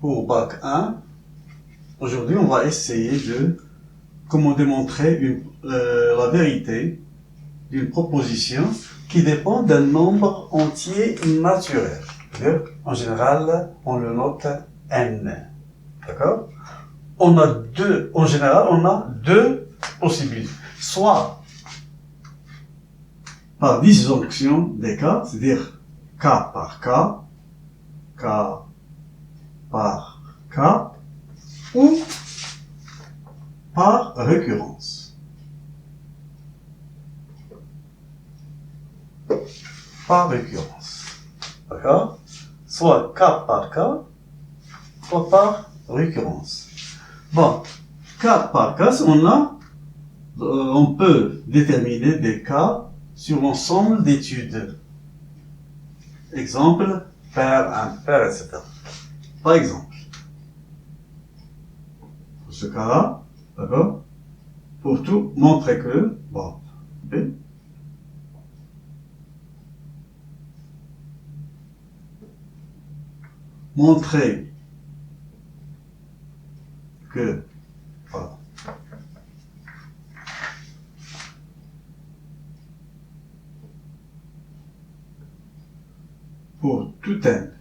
pour Bac 1. Aujourd'hui, on va essayer de comment démontrer la vérité d'une proposition qui dépend d'un nombre entier naturel. En général, on le note n. D'accord? En général, on a deux possibilités. Soit par disjonction des cas, c'est-à-dire cas par cas, ou par récurrence. Par récurrence. D'accord? Soit cas par cas, soit par récurrence. Bon, cas par cas, on peut déterminer des cas sur l'ensemble d'études. Exemple, pair, impair, etc. Par exemple, pour ce cas-là, d'accord, pour tout montrer que, bon, okay, montrer que, pardon, pour tout n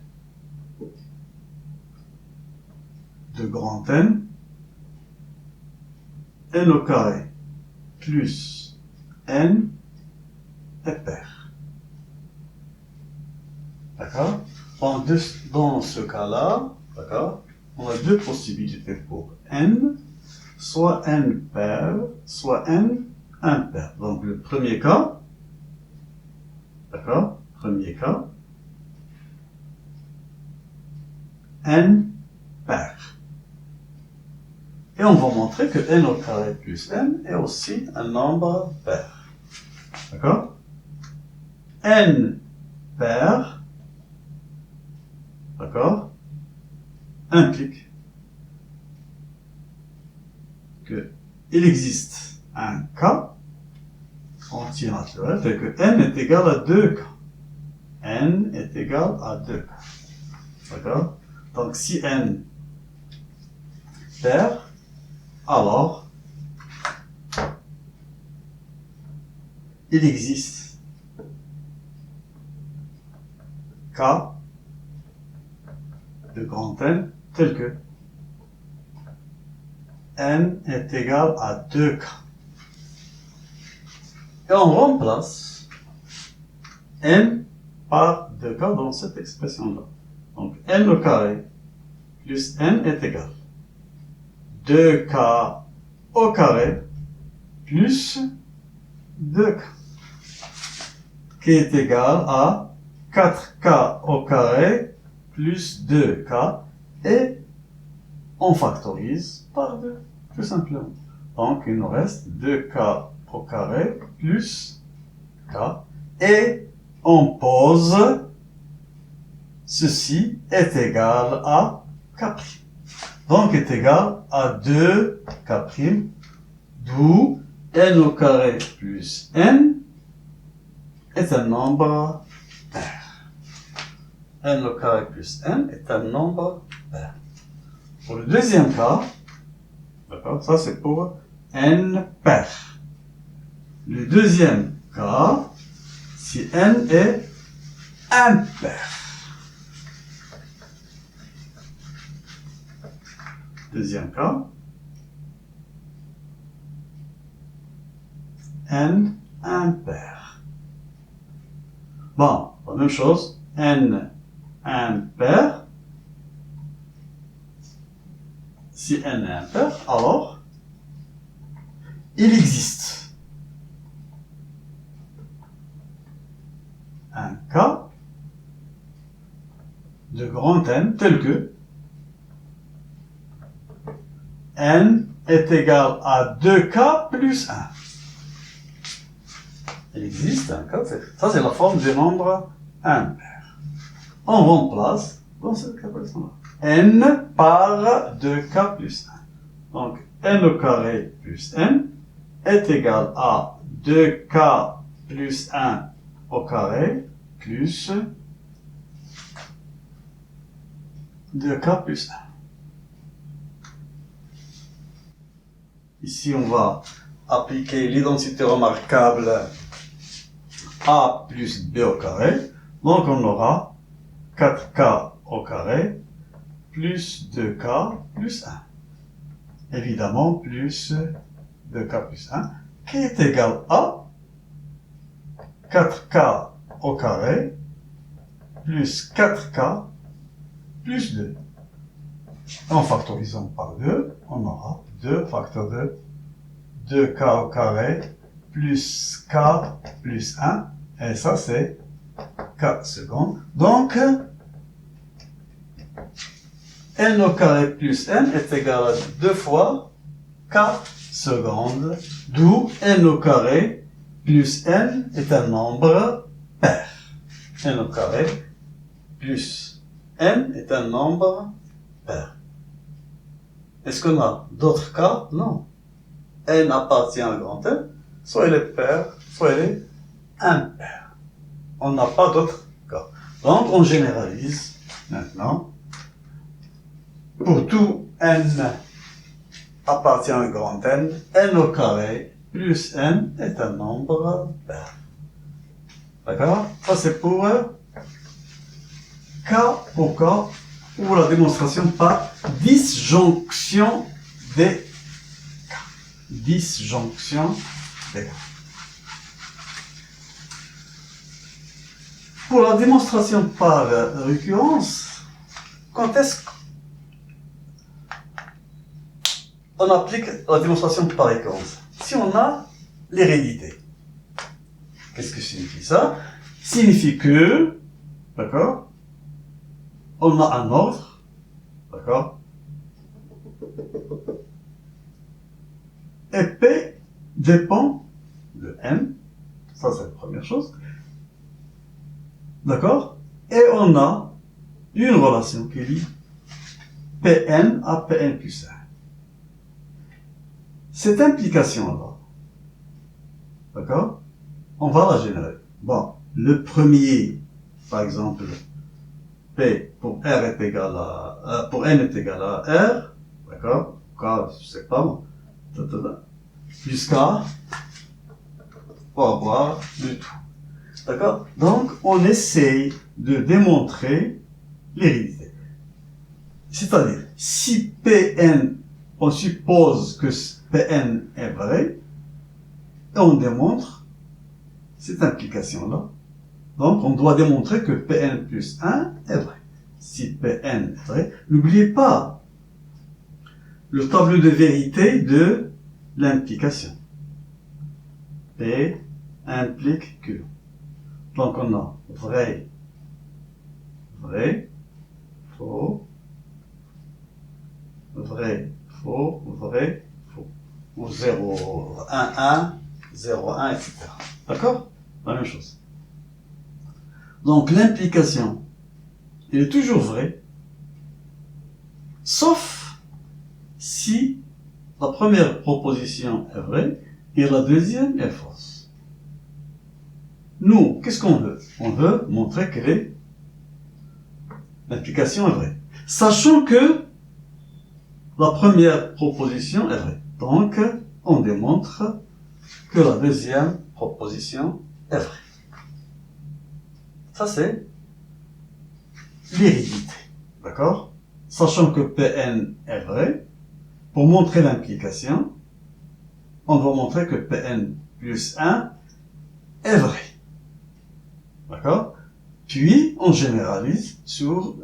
de grand N, n au carré plus n est pair. D'accord? Dans ce cas-là, d'accord, on a deux possibilités pour n, soit n pair, soit n impair. Donc le premier cas, d'accord, premier cas, n pair. Et on va montrer que n au carré plus n est aussi un nombre pair. D'accord? N pair, d'accord, implique que il existe un cas entier naturel tel que n est égal à 2 cas. N est égal à 2 cas. D'accord? Donc si n pair, alors il existe cas de grand N tel que n est égal à 2 cas. Et on remplace n par 2 cas dans cette expression-là. Donc n au carré plus n est égal 2k au carré plus 2k, qui est égal à 4k au carré plus 2k, et on factorise par 2, tout simplement. Donc il nous reste 2k au carré plus k, et on pose ceci est égal à k'. Donc est égal à 2k', d'où n au carré plus n est un nombre pair. N au carré plus n est un nombre pair. Pour le deuxième cas, d'accord, ça c'est pour n pair. Le deuxième cas, si n est impair. Deuxième cas, n impair. Bon, la même chose, n impair. Si n est impair, alors il existe un cas de grand N tel que n est égal à 2k plus 1. Il existe un cas, ça c'est la forme du nombre impair. On remplace dans cette expression-là n par 2k plus 1. Donc n au carré plus n est égal à 2k plus 1 au carré plus 2k plus 1. ici on va appliquer l'identité remarquable A plus B au carré. Donc on aura 4K au carré plus 2K plus 1. Évidemment, plus 2K plus 1, qui est égal à 4K au carré plus 4K plus 2. En factorisant par 2, on aura 2 facteurs de 2K au carré plus K plus 1. Et ça, c'est 4 secondes. Donc, n au carré plus n est égal à 2 fois 4 secondes, d'où n au carré plus n est un nombre pair. N au carré plus n est un nombre pair. Est-ce qu'on a d'autres cas? Non. N appartient à grand N, soit il est pair, soit il est impair. On n'a pas d'autres cas. Donc, on généralise maintenant. Pour tout n appartient à un grand N, n au carré plus n est un nombre pair. D'accord? Ça c'est pour cas pour cas, ou la démonstration par disjonction des cas. Disjonction des cas. Pour la démonstration par récurrence, quand est-ce qu'on applique la démonstration par récurrence? Si on a l'hérédité. Qu'est-ce que signifie ça? Signifie que, d'accord, on a un ordre, d'accord, et P dépend de N, ça c'est la première chose, d'accord, et on a une relation qui lie Pn à Pn plus 1. Cette implication-là, d'accord, on va la générer. Bon, le premier, par exemple, P pour R est égal à, pour N est égal à R, d'accord, K, je sais pas moi, jusqu'à, pour avoir le tout. D'accord? Donc, on essaye de démontrer l'hérédité. C'est-à-dire, si Pn, on suppose que Pn est vrai, et on démontre cette implication-là. Donc, on doit démontrer que Pn plus 1 est vrai. Si Pn est vrai, n'oubliez pas le tableau de vérité de l'implication. P implique Q. Donc, on a vrai, vrai, faux, vrai, faux, vrai, faux. Ou 0, 1, 1, 0, 1, etc. D'accord? La même chose. Donc, l'implication, elle est toujours vraie, sauf si la première proposition est vraie et la deuxième est fausse. Nous, qu'est-ce qu'on veut? On veut montrer que l'implication est vraie, sachant que la première proposition est vraie. Donc, on démontre que la deuxième proposition est vraie. Ça, c'est l'hérédité. D'accord? Sachant que Pn est vrai, pour montrer l'implication, on doit montrer que Pn plus 1 est vrai. D'accord? Puis, on généralise sur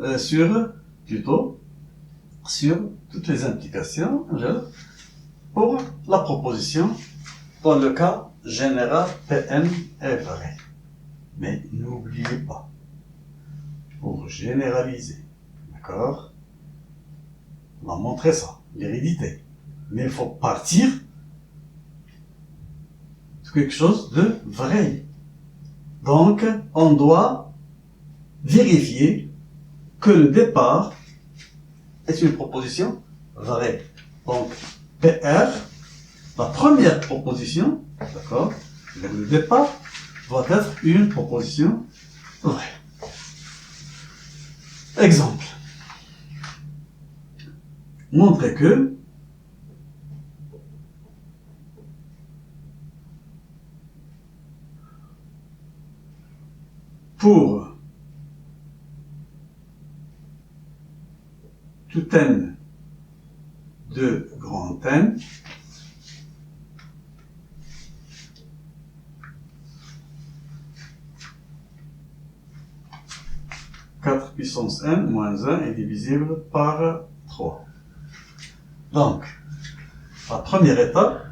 toutes les implications pour la proposition. Dans le cas général, Pn est vrai. Mais n'oubliez pas, pour généraliser, d'accord, on va montrer ça, l'hérédité. Mais il faut partir de quelque chose de vrai. Donc, on doit vérifier que le départ est une proposition vraie. Donc, PR, la première proposition, d'accord, le départ doit être une proposition vraie. Exemple. Montrer que tout n de grand N, quatre puissance n moins 1 est divisible par 3. Donc, la première étape,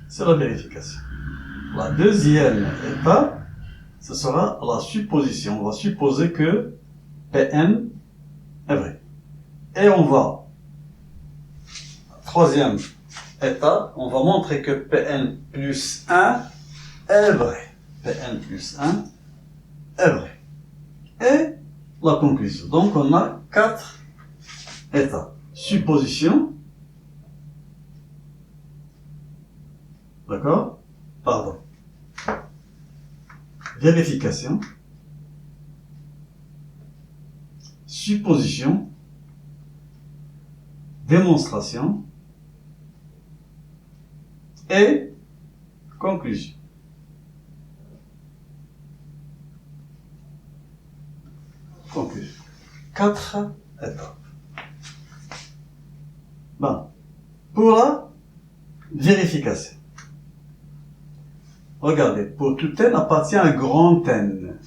c'est la vérification. La deuxième étape, ce sera la supposition. On va supposer que Pn est vrai. Et on va, troisième étape, on va montrer que Pn plus 1 est vrai. Pn plus 1 est vrai. Et la conclusion. Donc on a 4 étapes. Supposition. D'accord? Pardon. Vérification. Supposition. Démonstration. Et conclusion. Conclusion. 4 étapes. Bon. Pour la vérification. Regardez, pour tout n appartient à un grand N.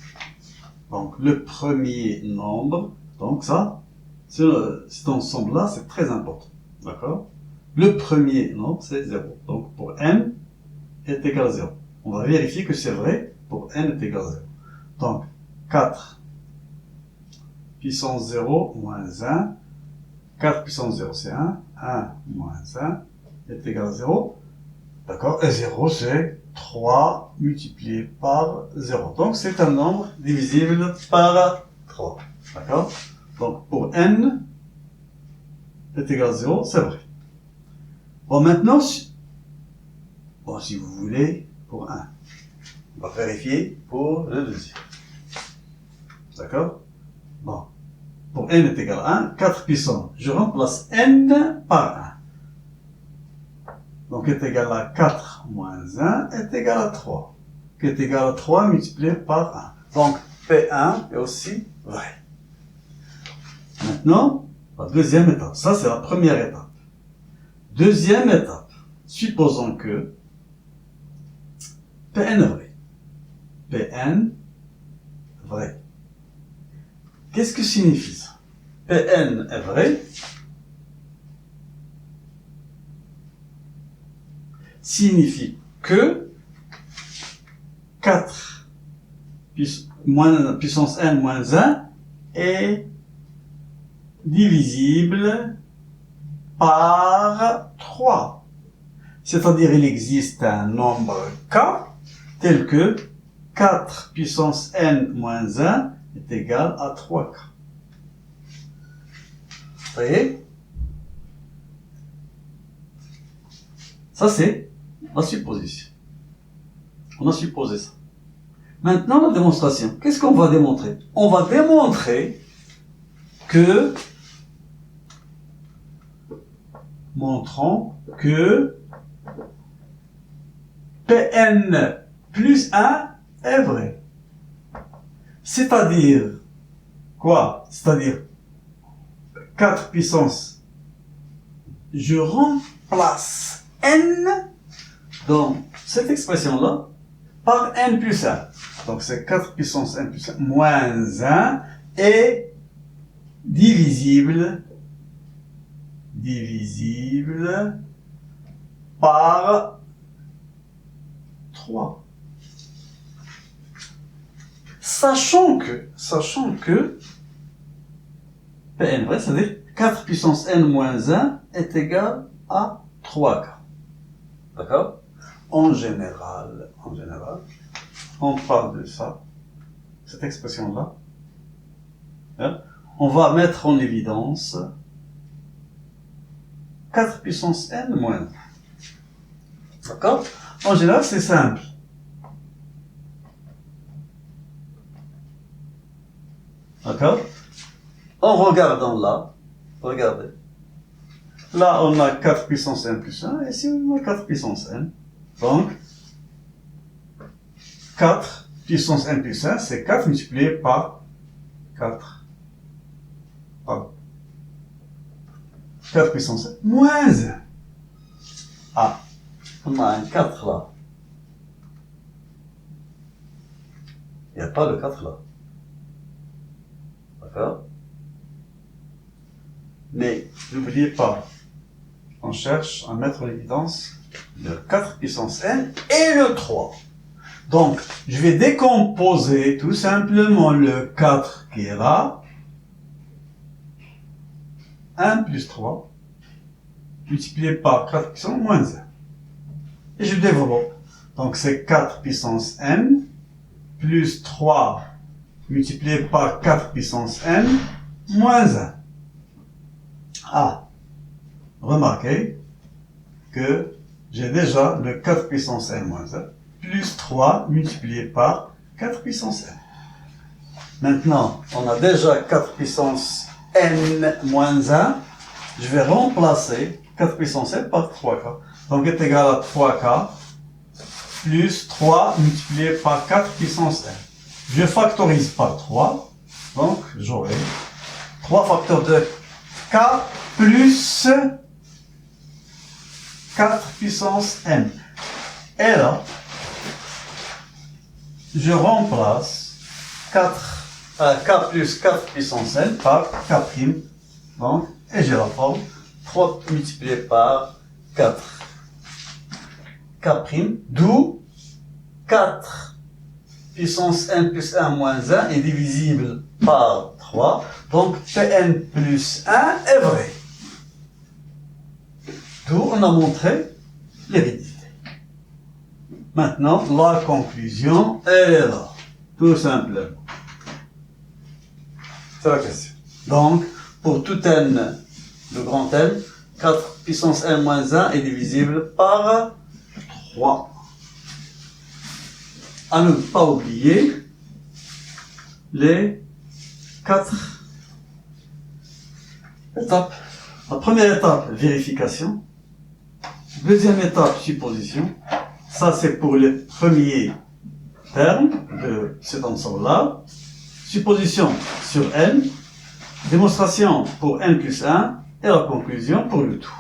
Donc, le premier nombre, donc ça, cet ensemble-là, c'est très important. D'accord? Le premier nombre, c'est 0. Donc, pour n est égal à 0. On va vérifier que c'est vrai pour n est égal à 0. Donc, 4 puissance 0 moins 1. 4 puissance 0, c'est 1. 1 moins 1 est égal à 0. D'accord? Et 0, c'est 3 multiplié par 0. Donc, c'est un nombre divisible par 3. D'accord? Donc, pour n est égal à 0, c'est vrai. Bon, maintenant, si vous voulez, pour 1. On va vérifier pour le deuxième. D'accord? Bon. Pour n est égal à 1, 4 puissance. Je remplace n par 1. Donc, est égal à 4 moins 1 est égal à 3. Qui est égal à 3 multiplié par 1. Donc, P1 est aussi vrai. Maintenant, la deuxième étape. Ça, c'est la première étape. Deuxième étape. Supposons que Pn est vrai. Pn vrai. Qu'est-ce que signifie ça? Pn est vrai. Signifie que 4 puissance n moins 1 est divisible par 3. C'est-à-dire, il existe un nombre k tel que 4 puissance n moins 1 est égal à 3k. Vous voyez? Ça, c'est la supposition. On a supposé ça. Maintenant, la démonstration. Qu'est-ce qu'on va démontrer? On va démontrer que, montrons que Pn plus 1 est vrai. C'est-à-dire, quoi? C'est-à-dire, 4 puissance. Je remplace n dans cette expression-là par n plus 1. Donc, c'est 4 puissance n plus 1 moins 1 est divisible par 3. Sachant que Pn vrai, c'est-à-dire 4 puissance n moins 1 est égal à 3k. D'accord? En général, on parle de ça, cette expression-là. Hein? On va mettre en évidence 4 puissance n moins 1. D'accord? En général, c'est simple. D'accord? En regardant là, regardez. Là, on a 4 puissance n plus 1, et ici, on a 4 puissance n. Donc, 4 puissance n plus 1, c'est 4 multiplié par 4. Pardon. 4 puissance n moins 1. Ah, on a un 4 là. Il n'y a pas le 4 là. D'accord? Mais n'oubliez pas, on cherche à mettre en évidence le 4 puissance n et le 3. Donc, je vais décomposer tout simplement le 4 qui est là. 1 plus 3, multiplié par 4 puissance moins 1. Et je développe. Donc, c'est 4 puissance n plus 3 multiplié par 4 puissance n moins 1. Ah, remarquez que j'ai déjà le 4 puissance n moins 1 plus 3 multiplié par 4 puissance n. Maintenant, on a déjà 4 puissance n moins 1. Je vais remplacer 4 puissance n par 3k. Donc, est égal à 3k plus 3 multiplié par 4 puissance n. Je factorise par 3. Donc, j'aurai 3 facteurs de k plus 4 puissance n. Et là, je remplace k plus 4 puissance n par k'. Donc, et j'ai la forme 3 multiplié par 4 k', d'où 4 puissance n plus 1 moins 1 est divisible par 3. Donc, Pn plus 1 est vrai. D'où on a montré l'hérédité. Maintenant, la conclusion, elle est là. Tout simplement. C'est la question. Donc, pour tout n de grand N, 4 puissance n moins 1 est divisible par 3. À ne pas oublier les 4 étapes. La première étape, vérification. Deuxième étape, supposition. Ça, c'est pour les premiers termes de cet ensemble-là. Supposition sur n. Démonstration pour n plus 1. Et la conclusion pour le tout.